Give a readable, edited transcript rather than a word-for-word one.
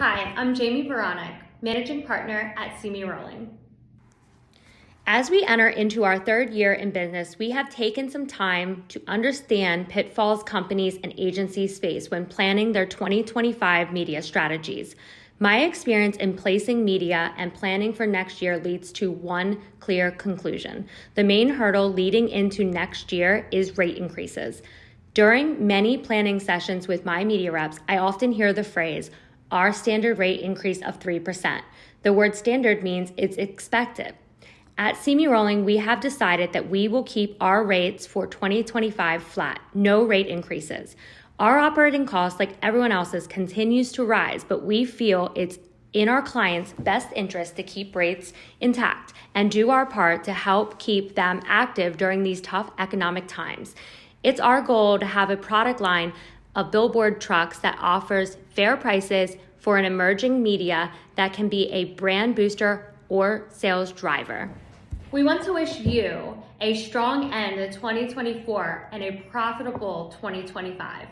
Hi, I'm Jamie Veronic, Managing Partner at See Me Rolling. As we enter into our third year in business, we have taken some time to understand pitfalls companies and agencies face when planning their 2025 media strategies. My experience in placing media and planning for next year leads to one clear conclusion. The main hurdle leading into next year is rate increases. During many planning sessions with my media reps, I often hear the phrase, our standard rate increase of 3%. The word standard means it's expected. At See Me Rolling, we have decided that we will keep our rates for 2025 flat, no rate increases. Our operating costs, like everyone else's, continues to rise, but we feel it's in our clients' best interest to keep rates intact and do our part to help keep them active during these tough economic times. It's our goal to have a product line of Billboard trucks that offers fair prices for an emerging media that can be a brand booster or sales driver. We want to wish you a strong end to 2024 and a profitable 2025.